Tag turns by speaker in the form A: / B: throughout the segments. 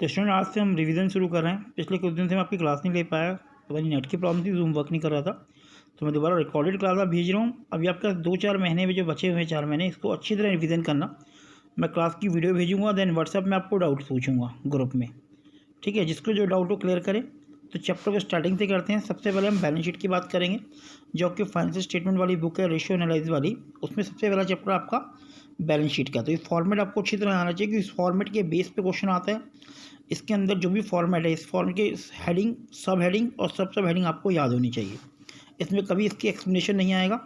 A: तो स्टूडेंट आज से हम रिवीजन शुरू कर रहे हैं। पिछले कुछ दिन से मैं आपकी क्लास नहीं ले पाया, पता नहीं नेट की प्रॉब्लम थी, जूम वर्क नहीं कर रहा था, तो मैं दोबारा रिकॉर्डेड क्लास आप भेज रहा हूँ। अभी आपका 2-4 महीने में जो बचे हुए हैं 4 महीने, इसको अच्छी तरह रिवीजन करना। मैं क्लास की वीडियो भेजूँगा, देन व्हाट्सएप में आपको डाउट पूछूंगा ग्रुप में, ठीक है। जिसको जो डाउट हो क्लियर करें। तो चैप्टर को स्टार्टिंग से करते हैं। सबसे पहले हम बैलेंस शीट की बात करेंगे, जो आपकी फाइनेंशियल स्टेटमेंट वाली बुक है, रेशियो एनालिसिस वाली। उसमें सबसे पहला चैप्टर आपका बैलेंस शीट का। तो ये फॉर्मेट आपको अच्छी तरह आना चाहिए कि इस फॉर्मेट के बेस पे क्वेश्चन आता है। इसके अंदर जो भी फॉर्मेट है, इस फॉर्मेट के हेडिंग, सब हेडिंग और सब हेडिंग आपको याद होनी चाहिए। इसमें कभी इसकी एक्सप्लेनेशन नहीं आएगा,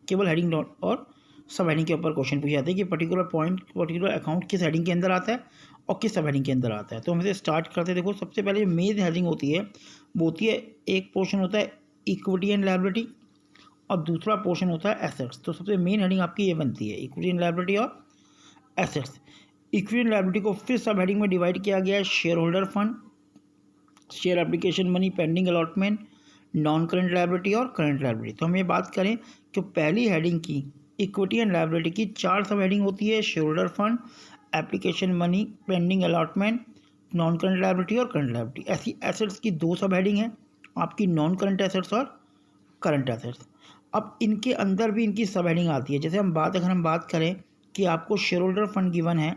A: केवल हेडिंग और सब हेडिंग के ऊपर क्वेश्चन पूछे जाते हैं कि पर्टिकुलर पॉइंट, पर्टिकुलर अकाउंट किस हेडिंग के अंदर आता है और किस सब हेडिंग के अंदर आता है। तो हम इसे स्टार्ट करते हैं। देखो, सबसे पहले मेन हेडिंग होती है, वो होती है, एक पोर्शन होता है इक्विटी एंड लायबिलिटी और दूसरा पोर्शन होता है एसेट्स। तो सबसे मेन हेडिंग आपकी ये बनती है, इक्विटी एंड लायबिलिटी और एसेट्स। इक्विटी एंड लायबिलिटी को फिर सब हेडिंग में डिवाइड किया गया है, share holder fund, share application money, pending allotment, non current liability और करंट लायबिलिटी। तो हम ये बात करें कि पहली हेडिंग की इक्विटी एंड लायबिलिटी की 4 सब हेडिंग होती है, share holder fund, application money, pending allotment, non current liability और करंट लायबिलिटी। ऐसी एसेट्स की 2 सब हेडिंग है आपकी, नॉन करंट एसेट्स और करंट एसेट्स। अब इनके अंदर भी इनकी सब हेडिंग आती है। जैसे अगर हम बात करें कि आपको शेयर होल्डर फंड गिवन है,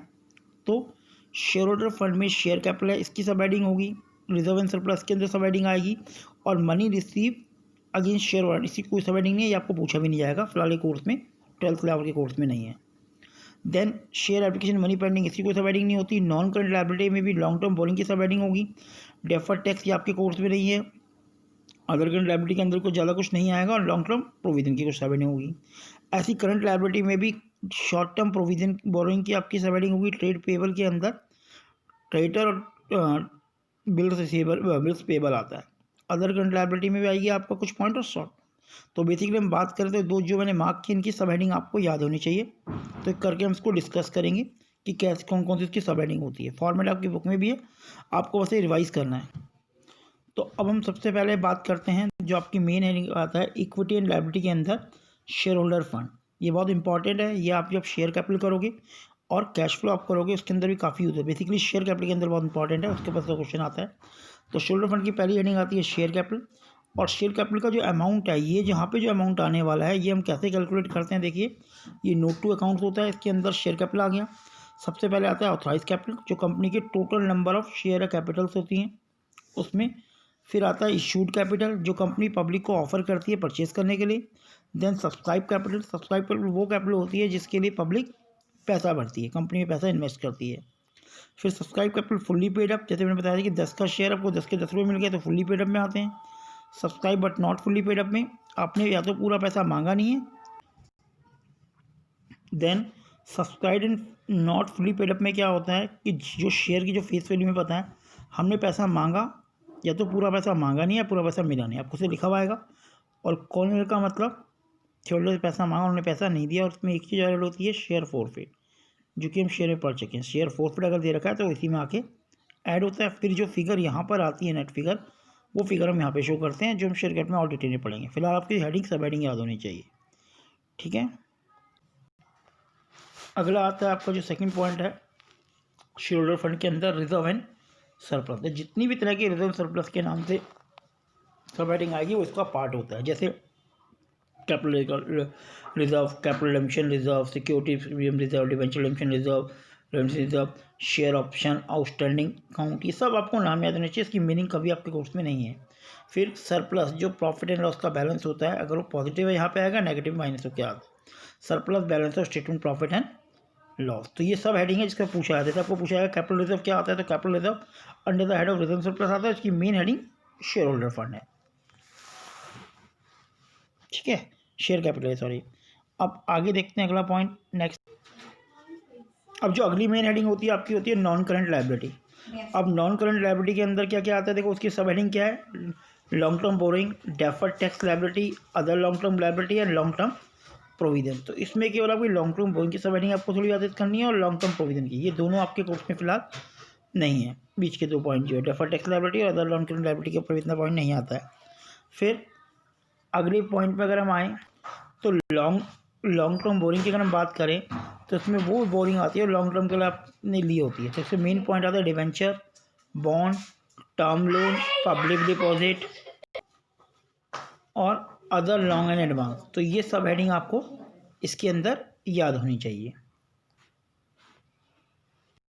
A: तो शेयर होल्डर फंड में शेयर कैपिटल है, इसकी सब हेडिंग होगी। रिजर्व एंड सरप्लस के अंदर सब हेडिंग आएगी और money receive against share holder, इसकी कोई सब हेडिंग नहीं है, ये आपको पूछा भी नहीं जाएगा फिलहाल कोर्स में, 12th लेवल के कोर्स में नहीं है। Then share application money pending, इसकी कोई सब हेडिंग नहीं होती। नॉन करंट लायबिलिटी में भी लॉन्ग टर्म बोरिंग की सब हेडिंग होगी। डेफर्ड टैक्स ये आपके कोर्स में नहीं है। अदर करंट लायबिलिटी के अंदर कुछ ज़्यादा कुछ नहीं आएगा और लॉन्ग टर्म प्रोविजन की कुछ सब हेडिंग होगी। ऐसी करंट लायबिलिटी में भी शॉर्ट टर्म प्रोविजन बोरिंग की आपकी सब हेडिंग होगी। ट्रेड पेबल के अंदर क्रेडिटर और बिल्स पेबल आता है। अदर करंट लायबिलिटी में भी आएगी आपका कुछ पॉइंट और शॉर्ट। तो बेसिकली हम बात करें तो दो जो मैंने मार्क की, इनकी सब हेडिंग आपको याद होनी चाहिए। तो करके हम इसको डिस्कस करेंगे कि कैसे कौन कौन सी इसकी सब हेडिंग होती है। फॉर्मेट आपकी बुक में भी है, आपको बस रिवाइज करना है। तो अब हम सबसे पहले बात करते हैं जो आपकी मेन हेडिंग आता है इक्विटी एंड लायबिलिटी के अंदर, शेयर होल्डर फंड। ये बहुत इंपॉर्टेंट है। ये आप जब शेयर कैपिटल करोगे और कैश फ्लो आप करोगे, उसके अंदर भी काफ़ी होता है। बेसिकली शेयर कैपिटल के अंदर बहुत इंपॉर्टेंट है, उसके पास का क्वेश्चन आता है। तो शेयर होल्डर फंड की पहली हेडिंग आती है शेयर कैपिटल। और शेयर कैपिटल का जो अमाउंट है, ये जहाँ पे जो अमाउंट आने वाला है, ये हम कैसे कैलकुलेट करते हैं। देखिए, ये नोट टू अकाउंट होता है, इसके अंदर शेयर कैपिटल आ गया। सबसे पहले आता है ऑथराइज कैपिटल, जो कंपनी के total number of share capitals होती हैं उसमें। फिर आता है इशूड कैपिटल, जो कंपनी पब्लिक को ऑफर करती है परचेज करने के लिए। Then subscribe capital, subscribe capital वो कैपिटल होती है जिसके लिए पब्लिक पैसा भरती है, कंपनी में पैसा इन्वेस्ट करती है। फिर subscribe capital fully paid up, जैसे मैंने बताया था कि 10 का शेयर आपको 10 के 10 रुपये मिल गए तो फुल्ली पेड अप में आते हैं। Subscribe but not fully paid up में आपने या तो पूरा पैसा मांगा नहीं है। Then subscribe and not fully paid up में क्या होता है कि जो शेयर की जो फेस वैल्यू में पता है, हमने पैसा मांगा या तो पूरा पैसा मांगा नहीं है, पूरा पैसा मिला नहीं, आपको से लिखा हुआ आएगा। और कॉर्नर का मतलब शेयरहोल्डर से पैसा मांगा, उन्होंने पैसा नहीं दिया। और उसमें एक चीज़ और होती है शेयर फोरफिट, जो कि हम शेयर में पढ़ चुके हैं। शेयर फोरफिट अगर दे रखा है तो इसी में आके ऐड होता है। फिर जो फिगर यहाँ पर आती है नेट फिगर, वो फिगर हम यहाँ पे शो करते हैं, जो हम शेयर कैपिटल में और डिटेल में पढ़ेंगे। फिलहाल आपकी हेडिंग सब हेडिंग याद होनी चाहिए, ठीक है। अगला आता है आपका जो सेकंड पॉइंट है, शेयर होल्डर फंड के अंदर रिजर्व एंड सरप्लस। जितनी भी तरह की रिजर्व सरप्लस के नाम से सब हेडिंग आएगी, वो इसका पार्ट होता है। जैसे capital reserve, capital redemption reserve, security reserve, debenture redemption reserve, share option, outstanding account, ये सब आपको नाम याद होना चाहिए। इसकी मीनिंग कभी आपके कोर्स में नहीं है। फिर सरप्लस, जो प्रॉफिट एंड लॉस का बैलेंस होता है, अगर वो पॉजिटिव है यहाँ पे आएगा, नेगेटिव माइनस हो क्या आता है। Surplus balance of statement profit and loss. तो ये सब हेडिंग है जिसका पूछा जाता है। आपको पूछा जाएगा कैपिटल रिजर्व क्या आता है, तो capital reserve under the head of reserve surplus आता है। इसकी main heading share holder fund है, ठीक है, शेयर कैपिटल है, सॉरी। अब आगे देखते हैं अगला पॉइंट, नेक्स्ट। अब जो अगली मेन हेडिंग होती है आपकी, होती है नॉन करंट लायबिलिटी। अब नॉन करंट लायबिलिटी के अंदर क्या क्या आता है, देखो उसकी सब हेडिंग क्या है, long term borrowing, deferred tax liability, other long term liability and long term provision. तो इसमें केवल आपकी लॉन्ग टर्म बोरिंग की सब हेडिंग आपको थोड़ी याद करनी है और लॉन्ग टर्म प्रोविजन की, ये दोनों आपके कोर्स में फिलहाल नहीं है। बीच के 2 पॉइंट जो है डेफर्ड टैक्स लायबिलिटी और अदर लॉन्ग टर्म लायबिलिटी के ऊपर इतना पॉइंट नहीं आता है। फिर अगले पॉइंट पर अगर हम आएँ तो लॉन्ग टर्म बोरिंग की अगर हम बात करें तो इसमें वो बोरिंग आती है लॉन्ग टर्म के लिए आपने ली होती है। तो इससे मेन पॉइंट आता है debenture, bond, term loan, public deposit और अदर लॉन्ग एंड एडवांस। तो ये सब हेडिंग आपको इसके अंदर याद होनी चाहिए।